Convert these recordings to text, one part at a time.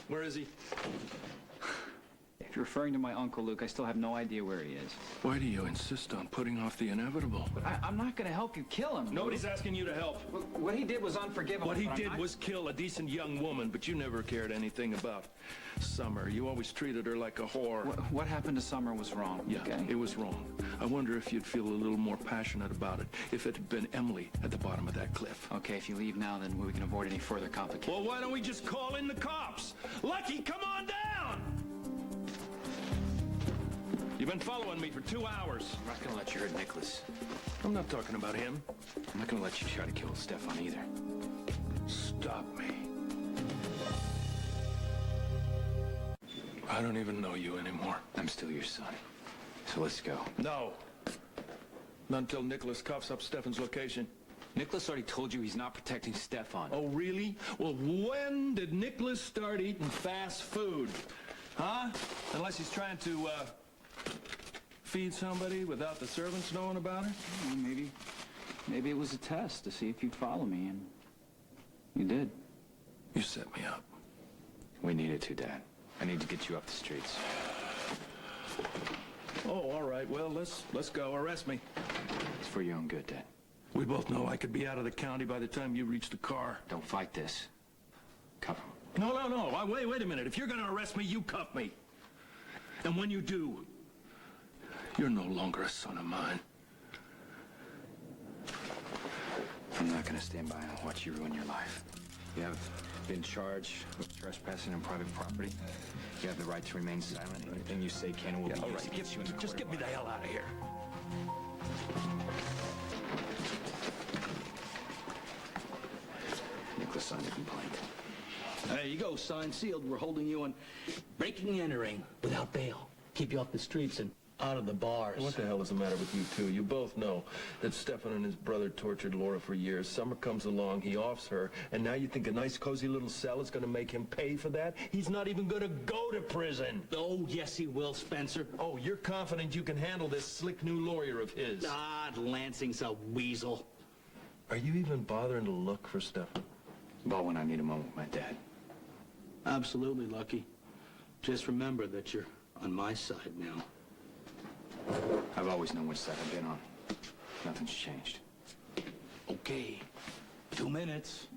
Where is he? If you're referring to my uncle, Luke, I still have no idea where he is. Why do you insist on putting off the inevitable? But I'm not going to help you kill him. Nobody's asking you to help. What he did was unforgivable. What he did was kill a decent young woman, but you never cared anything about Summer. You always treated her like a whore. What happened to Summer was wrong. Yeah, okay? it was wrong. I wonder if you'd feel a little more passionate about it if it had been Emily at the bottom of that cliff. Okay, if you leave now, then we can avoid any further complications. Well, why don't we just call in the cops? Lucky, come on down! You've been following me for 2 hours. I'm not going to let you hurt Nikolas. I'm not talking about him. I'm not going to let you try to kill Stefan either. Stop me. I don't even know you anymore. I'm still your son. So let's go. No. Not until Nikolas coughs up Stefan's location. Nikolas already told you he's not protecting Stefan. Oh, really? Well, when did Nikolas start eating fast food? Huh? Unless he's trying to, feed somebody without the servants knowing about it? Well, maybe it was a test to see if you'd follow me, and you did. You set me up. We needed to, Dad. I need to get you up the streets. Oh, all right. Well, let's go. Arrest me. It's for your own good, Dad. We both know I could be out of the county by the time you reach the car. Don't fight this. Cuff him. No. Wait a minute. If you're going to arrest me, you cuff me. And when you do, you're no longer a son of mine. I'm not going to stand by and watch you ruin your life. You have been charged with trespassing on private property. You have the right to remain silent. Anything you say can and will be used against you in the court. Just get me the hell out of here. Nikolas signed a complaint. There you go, signed, sealed. We're holding you on breaking and entering without bail. Keep you off the streets and out of the bars. What the hell is the matter with you two? You both know that Stefan and his brother tortured Laura for years. Summer comes along, he offs her, and now you think a nice cozy little cell is going to make him pay for that? He's not even going to go to prison. Oh, yes, he will, Spencer. Oh, you're confident you can handle this slick new lawyer of his? Ah, Lansing's a weasel. Are you even bothering to look for Stefan? But when I need a moment with my dad. Absolutely, Lucky. Just remember that you're on my side now. I've always known which side I've been on. Nothing's changed. Okay. 2 minutes.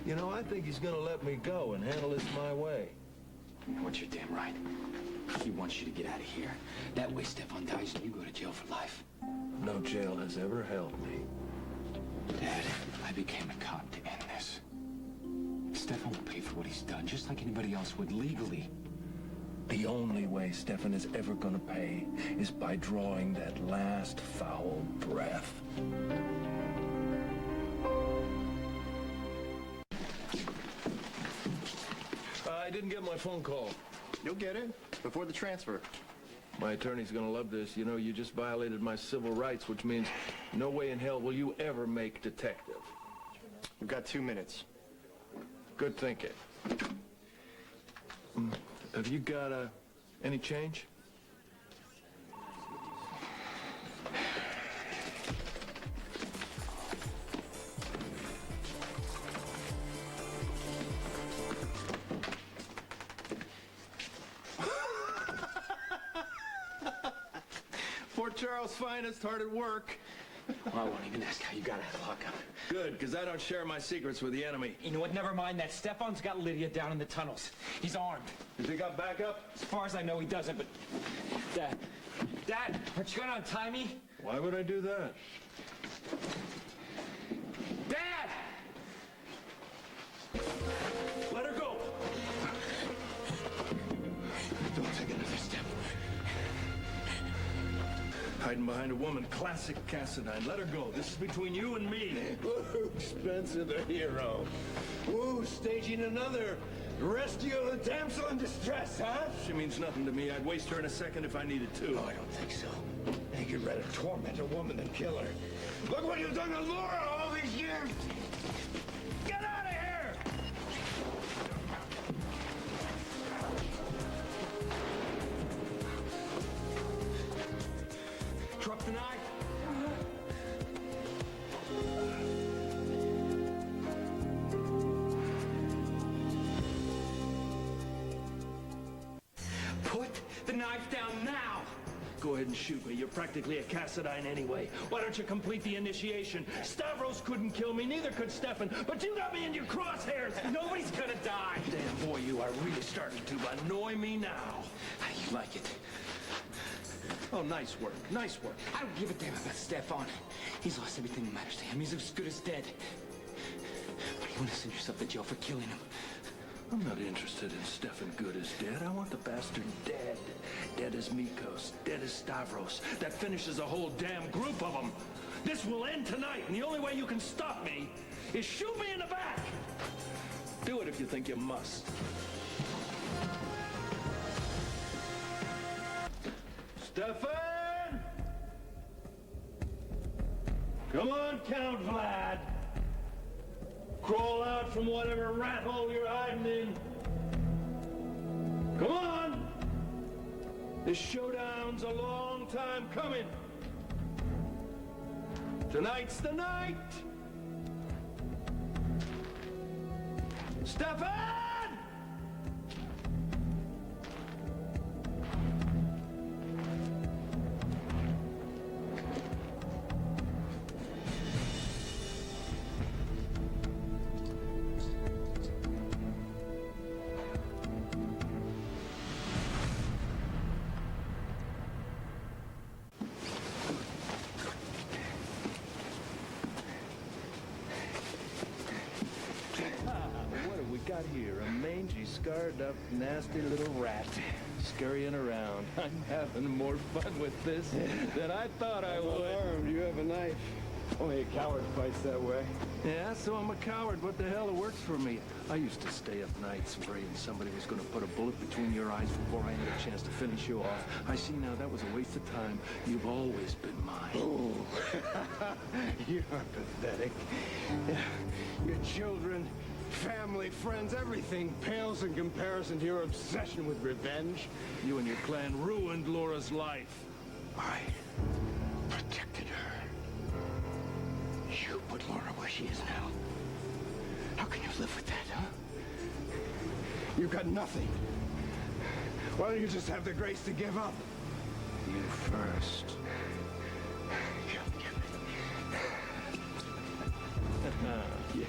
You know, I think he's going to let me go and handle this my way. You know what? You're damn right. He wants you to get out of here. That way Stefan dies and you go to jail for life. No jail has ever held me. Dad, I became a cop to end this. Stefan will pay for what he's done, just like anybody else would legally. The only way Stefan is ever going to pay is by drawing that last foul breath. I didn't get my phone call. You'll get it before the transfer. My attorney's going to love this. You know, you just violated my civil rights, which means no way in hell will you ever make detective. We've got 2 minutes. Good thinking. Have you got any change? Fort Charles' finest, hard at work. Well, I won't even ask how you got out of the lockup. Good, because I don't share my secrets with the enemy. You know what? Never mind that. Stefan's got Lydia down in the tunnels. He's armed. Does he got backup? As far as I know, he doesn't, but... Dad, aren't you gonna untie me? Why would I do that? Dad! Let her go! Don't take another step. Hiding behind a woman, classic Cassadine. Let her go. This is between you and me. Woo, Spencer the hero. Woo, staging another rescue of a damsel in distress, huh? She means nothing to me. I'd waste her in a second if I needed to. Oh, I don't think so. I think you'd rather torment a woman than kill her. Look what you've done to Laura all these years! Get out of here! Drop the knife. ahead and shoot me. You're practically a Cassadine anyway. Why don't you complete the initiation? Stavros couldn't kill me, neither could Stefan, but you got me in your crosshairs. Nobody's gonna die. Damn, boy, you are really starting to annoy me now. How do you like it? Oh, nice work, nice work. I don't give a damn about Stefan. He's lost everything that matters to him. He's as good as dead. Why do you want to send yourself to jail for killing him? I'm not interested in Stefan good as dead. I want the bastard dead. Dead as Nikos, dead as Stavros. That finishes a whole damn group of them. This will end tonight, and the only way you can stop me is shoot me in the back. Do it if you think you must. Stefan! Come on, Count Vlad. Crawl out from whatever rat hole you're hiding in. Come on! This showdown's a long time coming. Tonight's the night! Stefan! Got here a mangy, scarred-up, nasty little rat scurrying around. I'm having more fun with this than I thought I would. Armed, you have a knife. Only a coward fights that way. Yeah, so I'm a coward. What the hell? It works for me. I used to stay up nights worrying somebody was going to put a bullet between your eyes before I had a chance to finish you off. I see now that was a waste of time. You've always been mine. Oh, you are pathetic. Your children, family, friends, everything pales in comparison to your obsession with revenge. You and your clan ruined Laura's life. I protected her. You put Laura where she is now. How can you live with that, huh? You've got nothing. Why don't you just have the grace to give up? You first. You'll give it. Yeah.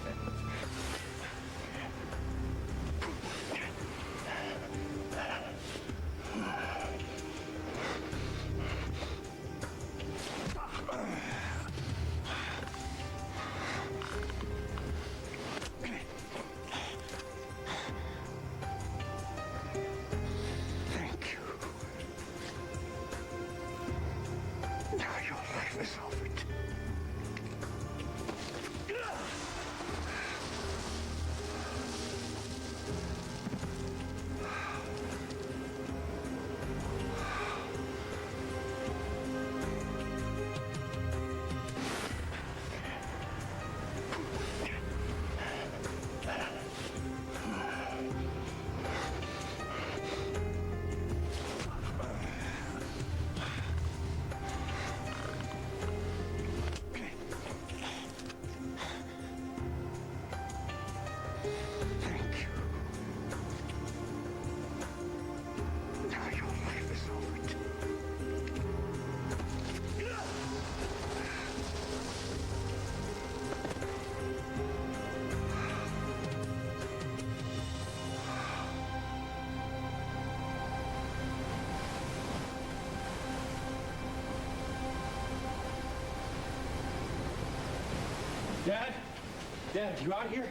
Dad? Dad, you out here?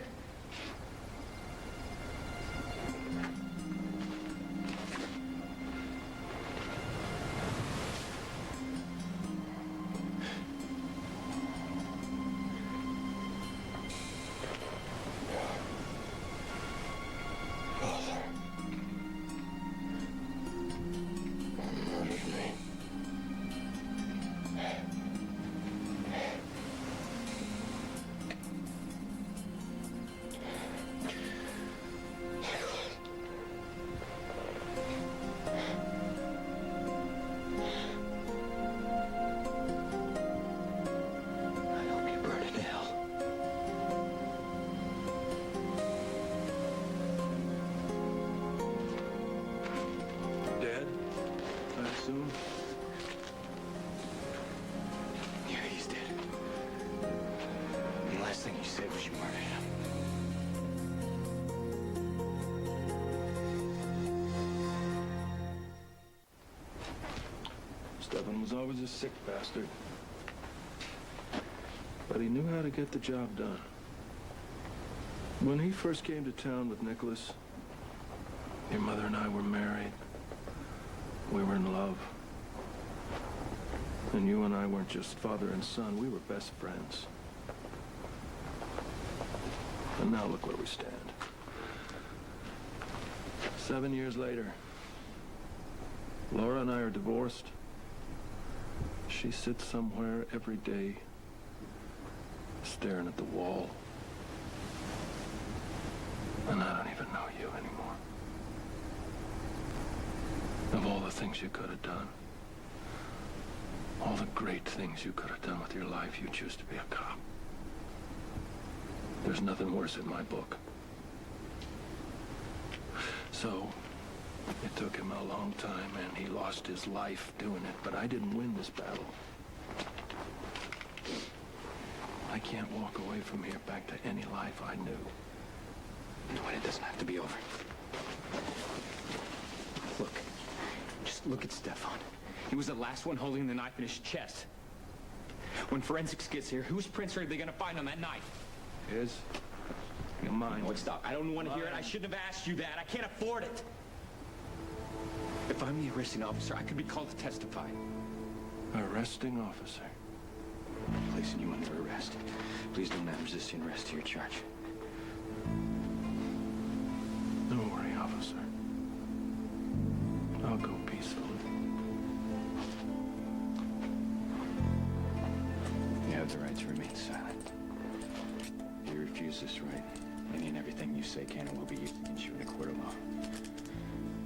Stefan was always a sick bastard. But he knew how to get the job done. When he first came to town with Nikolas, your mother and I were married. We were in love. And you and I weren't just father and son, we were best friends. And now look where we stand. 7 years later, Laura and I are divorced. She sits somewhere every day, staring at the wall. And I don't even know you anymore. Of all the things you could have done, all the great things you could have done with your life, you choose to be a cop. There's nothing worse in my book. So, it took him a long time, and he lost his life doing it, but I didn't win this battle. I can't walk away from here back to any life I knew. But it doesn't have to be over. Look. Just look at Stefan. He was the last one holding the knife in his chest. When forensics gets here, whose prints are they going to find on that knife? His? Mine. No, stop. I don't want to hear it. I shouldn't have asked you that. I can't afford it. If I'm the arresting officer, I could be called to testify. Arresting officer? Placing you under arrest. Please don't add resisting arrest to your charge. Don't worry, officer. I'll go peacefully. You have the right to remain silent. If you refuse this right, any and everything you say can and will be used against you in a court of law.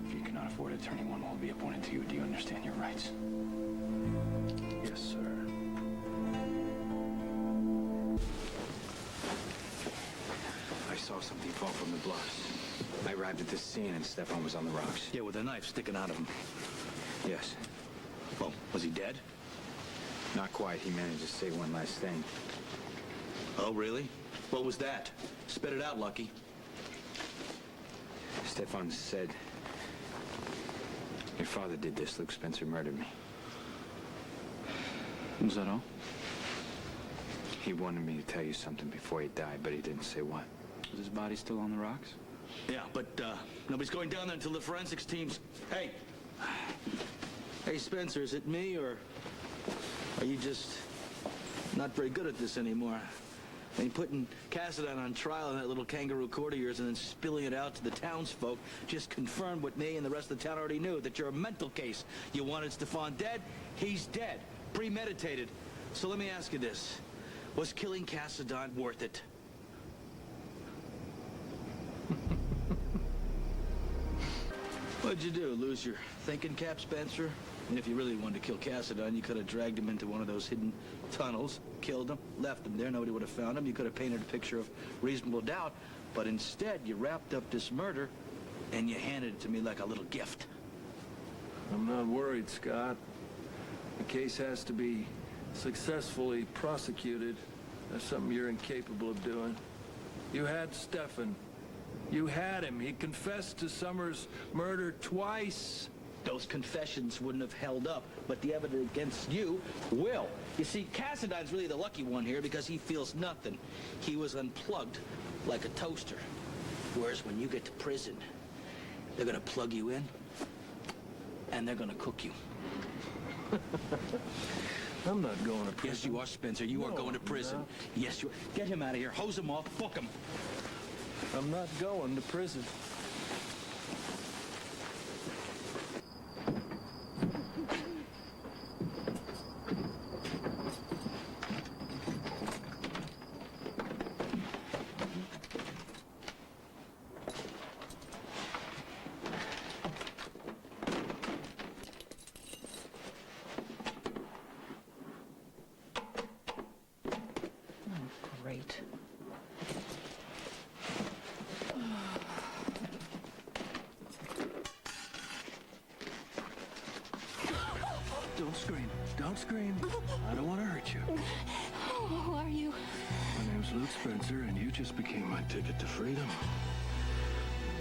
If you cannot afford an attorney, one will be appointed to you. Do you understand your rights? Yes, sir. I saw something fall from the bluffs. I arrived at this scene and Stefan was on the rocks. Yeah, with a knife sticking out of him. Yes. Well, was he dead? Not quite. He managed to say one last thing. Oh, really? What was that? Spit it out, Lucky. Stefan said, your father did this. Luke Spencer murdered me. Was that all? He wanted me to tell you something before he died, but he didn't say what. Is his body still on the rocks? Yeah, but nobody's going down there until the forensics team's... Hey! Hey, Spencer, is it me, or are you just not very good at this anymore? I mean, putting Cassadine on trial in that little kangaroo court of yours and then spilling it out to the townsfolk just confirmed what me and the rest of the town already knew, that you're a mental case. You wanted Stefan dead, he's dead. Premeditated. So let me ask you this. Was killing Cassadine worth it? What'd you do, lose your thinking cap, Spencer? And if you really wanted to kill Cassadine, you could have dragged him into one of those hidden tunnels, killed him, left him there, nobody would have found him. You could have painted a picture of reasonable doubt, but instead you wrapped up this murder and you handed it to me like a little gift. I'm not worried, Scott. The case has to be successfully prosecuted. That's something you're incapable of doing. You had Stefan. You had him. He confessed to Summers' murder twice. Those confessions wouldn't have held up, but the evidence against you will. You see, Cassadine's really the lucky one here because he feels nothing. He was unplugged like a toaster. Whereas when you get to prison, they're gonna plug you in, and they're gonna cook you. I'm not going to prison. Yes, you are, Spencer. You are going to prison. No. Yes, you are. Get him out of here. Hose him off. Book him. I'm not going to prison. Great. Don't scream. Don't scream. I don't want to hurt you. Who are you? My name's Luke Spencer, and you just became my ticket to freedom.